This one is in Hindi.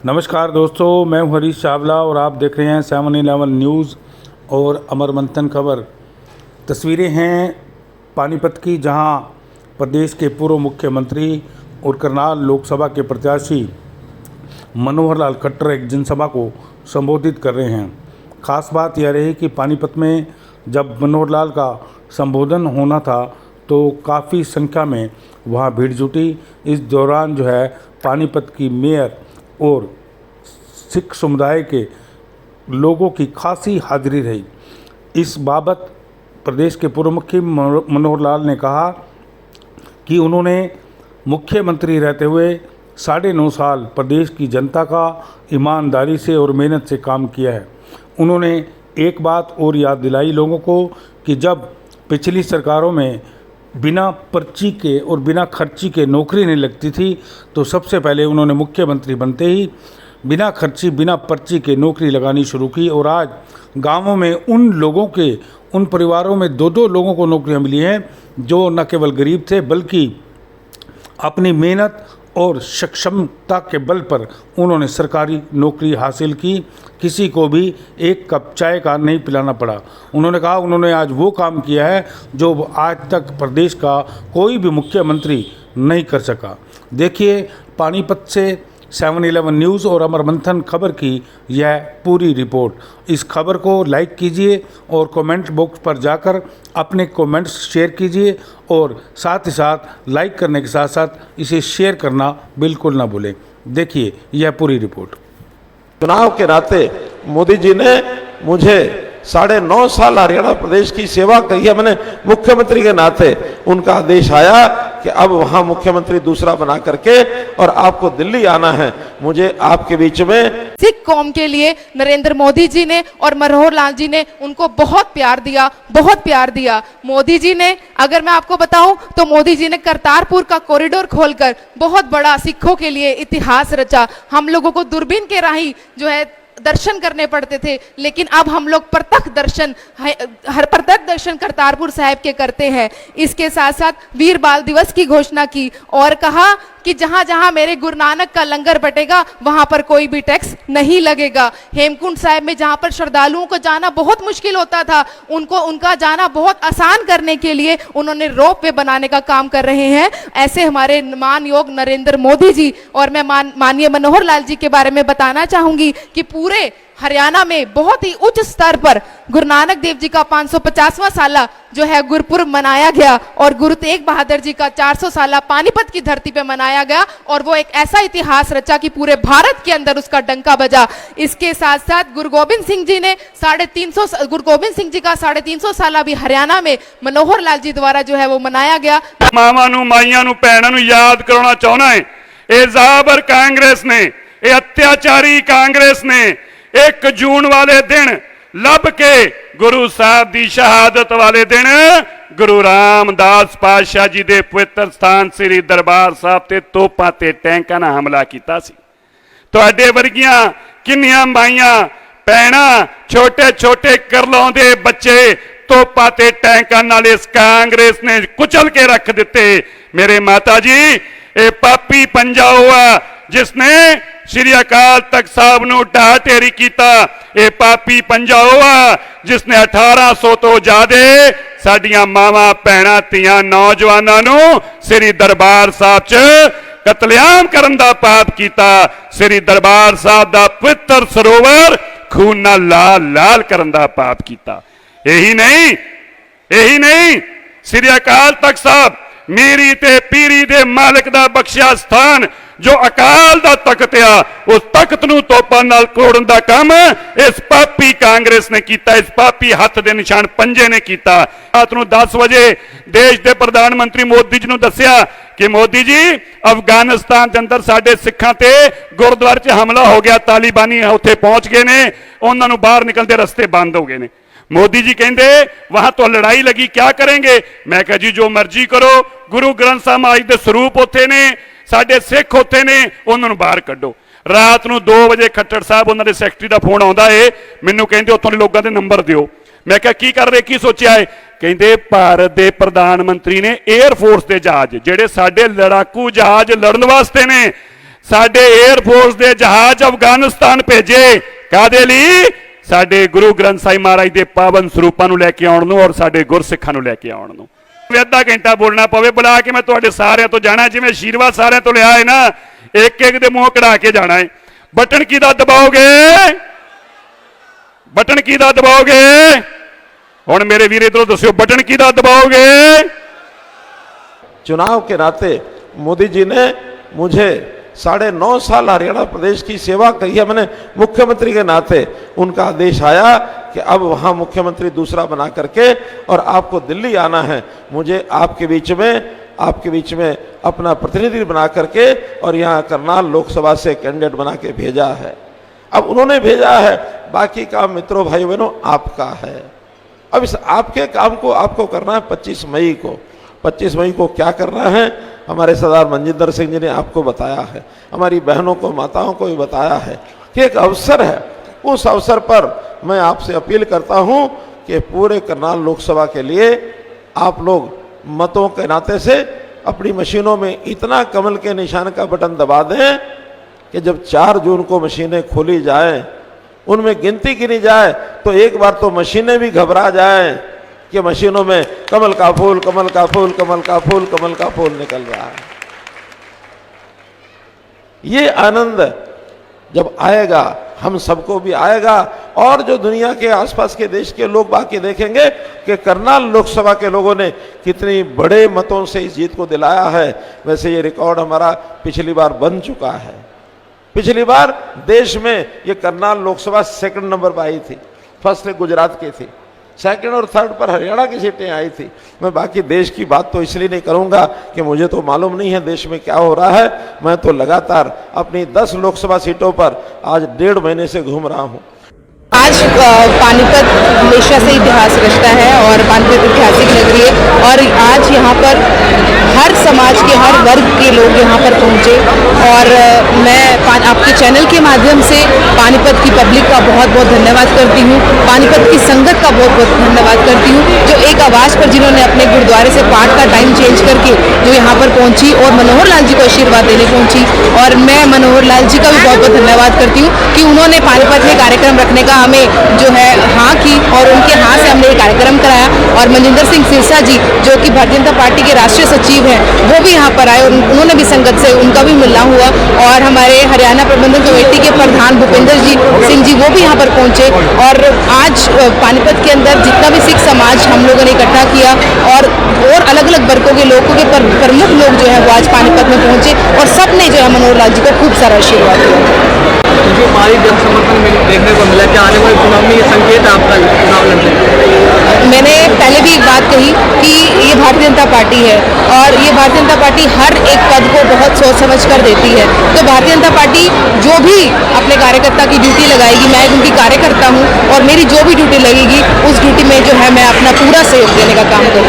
नमस्कार दोस्तों, मैं हूं हरीश चावला और आप देख रहे हैं 7-11 न्यूज़ और अमर मंथन खबर। तस्वीरें हैं पानीपत की, जहां प्रदेश के पूर्व मुख्यमंत्री और करनाल लोकसभा के प्रत्याशी मनोहर लाल खट्टर एक जनसभा को संबोधित कर रहे हैं। खास बात यह रही कि पानीपत में जब मनोहर लाल का संबोधन होना था तो काफ़ी संख्या में वहां भीड़ जुटी। इस दौरान जो है पानीपत की मेयर और सिख समुदाय के लोगों की खासी हाजिरी रही। इस बाबत प्रदेश के पूर्व मुख्यमंत्री मनोहर लाल ने कहा कि उन्होंने मुख्यमंत्री रहते हुए 9.5 साल प्रदेश की जनता का ईमानदारी से और मेहनत से काम किया है। उन्होंने एक बात और याद दिलाई लोगों को कि जब पिछली सरकारों में बिना पर्ची के और बिना खर्ची के नौकरी नहीं लगती थी, तो सबसे पहले उन्होंने मुख्यमंत्री बनते ही बिना खर्ची बिना पर्ची के नौकरी लगानी शुरू की। और आज गांवों में उन परिवारों में 2-2 लोगों को नौकरियां मिली हैं जो न केवल गरीब थे बल्कि अपनी मेहनत और सक्षमता के बल पर उन्होंने सरकारी नौकरी हासिल की। किसी को भी एक कप चाय का नहीं पिलाना पड़ा। उन्होंने कहा उन्होंने आज वो काम किया है जो आज तक प्रदेश का कोई भी मुख्यमंत्री नहीं कर सका। देखिए पानीपत से 7-11 न्यूज़ और अमर मंथन खबर की यह पूरी रिपोर्ट। इस खबर को लाइक कीजिए और कमेंट बॉक्स पर जाकर अपने कमेंट्स शेयर कीजिए और साथ ही साथ लाइक करने के साथ साथ इसे शेयर करना बिल्कुल ना भूलें। देखिए यह पूरी रिपोर्ट। चुनाव के नाते मोदी जी ने मुझे 9.5 साल हरियाणा प्रदेश की सेवा की है। मैंने मुख्यमंत्री के नाते उनका आदेश आया कि अब वहां मुख्यमंत्री दूसरा बना करके और आपको दिल्ली आना है। मुझे आपके बीच में सिख कौम के लिए नरेंद्र मोदी जी ने और मनोहर लाल जी ने उनको बहुत प्यार दिया। मोदी जी ने, अगर मैं आपको बताऊं तो मोदी जी ने करतारपुर का कॉरिडोर खोलकर बहुत बड़ा सिखों के लिए इतिहास रचा। हम लोगों को दूरबीन के राही जो है दर्शन करने पड़ते थे, लेकिन अब हम लोग प्रत्यक्ष दर्शन करतारपुर साहिब के करते हैं। इसके साथ साथ वीर बाल दिवस की घोषणा की और कहा कि जहां जहां मेरे गुरु नानक का लंगर बटेगा वहां पर कोई भी टैक्स नहीं लगेगा। हेमकुंड साहिब में जहां पर श्रद्धालुओं को जाना बहुत मुश्किल होता था, उनका जाना बहुत आसान करने के लिए उन्होंने रोप वे बनाने का काम कर रहे हैं। ऐसे हमारे मानयोग नरेंद्र मोदी जी और मैं माननीय मनोहर लाल जी के बारे में बताना चाहूंगी कि पूरे हरियाणा में बहुत ही उच्च स्तर पर गुरु नानक देव जी का 550वां साला जो है गुरपुर्ब मनाया गया और गुरु तेग बहादुर जी का 400 साला पानीपत की धरती पे मनाया गया और वो एक ऐसा इतिहास रचा कि पूरे भारत के अंदर उसका डंका बजा। इसके साथ साथ गुरु गोबिंद सिंह जी का 350 साला भी हरियाणा में मनोहर लाल जी द्वारा जो है वो मनाया गया। मावां नूं माईयां नूं भैणां नूं याद कराउणा चाहुंदा है। ये जाबर कांग्रेस ने, ये अत्याचारी कांग्रेस ने 1 जून वाले दिन लभ के गुरु साहब की शहादत वाले दिन गुरु रामदास पातशाह जी के पवित्र स्थान श्री दरबार साहब ते तोपां ते टैंकां नाल हमला कीता सी। तुहाडे वर्गियां किन्नियां माईयां भैणां छोटे छोटे करलाउंदे बच्चे तोपां ते टैंकां नाल इस कांग्रेस ने कुचल के रख दिते। मेरे माता जी, ये पापी पंजा हुआ जिसने श्री अकाल तख्त साहब नूं ढाह ढेरी कीता। ये पापी पंजा हुआ जिसने 1800 तो ज्यादा साडियां मावां भैणां धीआं नौजवानां नूं श्री दरबार साहब च कतलेआम करन दा पाप कीता। श्री दरबार साहब दा पवित्र सरोवर खून नाल लाल लाल करन दा पाप कीता। यही नहीं श्री अकाल तख्त साहब मीरी ते पीरी दे मालिक दा बख्शिया स्थान जो अकाल दा तख्त आ, उस तख्त नूं तोपां नाल कोड़न दा काम इस पापी कांग्रेस ने कीता। इस पापी हथ दे निशान पंजे ने कीता। रात नूं 10 बजे देश दे प्रधानमंत्री मोदी जी नूं दस्सिया कि मोदी जी अफगानिस्तान के अंदर साडे सिखां ते गुरुद्वारे च हमला हो गया, तालिबानी उत्थे पहुंच गए ने, उन्हां नूं बाहर निकलदे रस्ते बंद हो गए ने। मोदी जी कहते वहां तो लड़ाई लगी, क्या करेंगे? मैं कहा जी जो मर्जी करो, गुरु ग्रंथ साहब महाराज दे स्वरूप उत्थे ने, साडे सिख उत्थे ने, उन्हां नूं बाहर कड्डो। रात नूं 2 बजे खट्टर साहब उन्हां दे सैकटरी दा फोन आउंदा है, मैनूं कहंदे उत्थों दे लोकां दे नंबर दिओ। मैं कहा की कर रहे, की सोचिया है? कहंदे भारत दे प्रधानमंत्री ने एयरफोर्स दे जहाज जिहड़े साडे लड़ाकू जहाज लड़न वास्ते ने, ਸਾਡੇ 에ਅਰ ਫੋਰਸ ਦੇ ਜਹਾਜ਼ ਅਫਗਾਨਿਸਤਾਨ ਭੇਜੇ ਕਾਦੇ ਲਈ? ਸਾਡੇ ਗੁਰੂ ਗ੍ਰੰਥ ਸਾਹਿਬ ਮਹਾਰਾਜ ਦੇ ਪਾਵਨ ਸਰੂਪਾਂ ਨੂੰ ਲੈ ਕੇ ਆਉਣ ਨੂੰ ਔਰ ਸਾਡੇ ਗੁਰਸਿੱਖਾਂ ਨੂੰ ਲੈ ਕੇ ਆਉਣ ਨੂੰ। ਅੱਧਾ ਘੰਟਾ ਬੋਲਣਾ ਪਵੇ ਬੁਲਾ ਕੇ ਮੈਂ ਤੁਹਾਡੇ ਸਾਰਿਆਂ ਤੋਂ ਜਾਣਾ, ਜਿਵੇਂ ਆਸ਼ੀਰਵਾਦ ਸਾਰਿਆਂ ਤੋਂ ਲਿਆ ਹੈ ਨਾ, ਇੱਕ ਇੱਕ ਦੇ ਮੂੰਹ ਕਢਾ ਕੇ ਜਾਣਾ ਹੈ। ਬਟਨ ਕਿਹਦਾ ਦਬਾਓਗੇ? ਬਟਨ ਕਿਹਦਾ ਦਬਾਓਗੇ? ਹੁਣ ਮੇਰੇ ਵੀਰ इधरों दस्यो बटन किहदा दबाओगे? चुनाव के नाते मोदी जी ने मुझे 9.5 साल हरियाणा प्रदेश की सेवा करी है। मैंने मुख्यमंत्री के नाते उनका आदेश आया कि अब वहां मुख्यमंत्री दूसरा बना करके और आपको दिल्ली आना है, मुझे आपके बीच में अपना प्रतिनिधि बना करके और यहाँ करनाल लोकसभा से कैंडिडेट बना के भेजा है। अब उन्होंने भेजा है, बाकी काम मित्रों भाई बहनों आपका है। अब इस आपके काम को आपको करना है 25 मई को। 25 मई को क्या करना है हमारे सरदार मनजिंदर सिंह जी ने आपको बताया है, हमारी बहनों को माताओं को भी बताया है कि एक अवसर है। उस अवसर पर मैं आपसे अपील करता हूं कि पूरे करनाल लोकसभा के लिए आप लोग मतों के नाते से अपनी मशीनों में इतना कमल के निशान का बटन दबा दें कि जब 4 जून को मशीनें खोली जाएं, उनमें गिनती गिनी जाए तो एक बार तो मशीनें भी घबरा जाएं कि मशीनों में कमल का फूल, कमल का फूल, कमल का फूल, कमल का फूल निकल रहा है। ये आनंद जब आएगा हम सबको भी आएगा और जो दुनिया के आसपास के देश के लोग बाकी देखेंगे कि करनाल लोकसभा के लोगों ने कितनी बड़े मतों से इस जीत को दिलाया है। वैसे ये रिकॉर्ड हमारा पिछली बार बन चुका है। पिछली बार देश में ये करनाल लोकसभा 2nd नंबर पर आई थी, फर्स्ट गुजरात की थी, 2nd और 3rd पर हरियाणा की सीटें आई थी। मैं बाकी देश की बात तो इसलिए नहीं करूंगा कि मुझे तो मालूम नहीं है देश में क्या हो रहा है। मैं तो लगातार अपनी 10 लोकसभा सीटों पर आज 1.5 महीने से घूम रहा हूं। आज पानीपत हमेशा से इतिहास रचता है और पानीपत ऐतिहासिक नगरी है और आज यहाँ पर हर समाज के हर वर्ग के लोग यहाँ पर पहुँचे और मैं आपके चैनल के माध्यम से पानीपत की पब्लिक का बहुत बहुत धन्यवाद करती हूँ, पानीपत की संगत का बहुत बहुत धन्यवाद करती हूँ जो एक आवाज़ पर जिन्होंने अपने गुरुद्वारे से पाठ का टाइम चेंज करके जो यहाँ पर पहुँची और मनोहर लाल जी को आशीर्वाद देने पहुँची। और मैं मनोहर लाल जी का भी बहुत बहुत धन्यवाद करती हूँ कि उन्होंने पानीपत में कार्यक्रम रखने का हमें जो है हाँ की और उनके हाँ से हमने ये कार्यक्रम कराया। और मनजिंदर सिंह सिरसा जी जो कि भारतीय जनता पार्टी के राष्ट्रीय सचिव हैं वो भी यहाँ पर आए और उन्होंने भी संगत से उनका भी मिलना हुआ। और हमारे हरियाणा प्रबंधन कमेटी के प्रधान भूपेंद्र सिंह जी वो भी यहाँ पर पहुँचे। और आज पानीपत के अंदर जितना भी सिख समाज हम लोगों ने इकट्ठा किया और अलग अलग वर्गों के लोगों के प्रमुख लोग जो है वो आज पानीपत में पहुँचे और सबने जो है मनोहर लाल जी को खूब सारा आशीर्वाद दिया। जो भारी जनसमर्थन देखने को मिला, क्या आने वाले चुनाव में ये संकेत है आपका चुनाव लड़ने? मैंने पहले भी एक बात कही कि ये भारतीय जनता पार्टी है और ये भारतीय जनता पार्टी हर एक पद को बहुत सोच समझ कर देती है। तो भारतीय जनता पार्टी जो भी अपने कार्यकर्ता की ड्यूटी लगाएगी, मैं उनकी कार्यकर्ता हूँ और मेरी जो भी ड्यूटी लगेगी उस ड्यूटी में जो है मैं अपना पूरा सहयोग देने का काम करूँगी।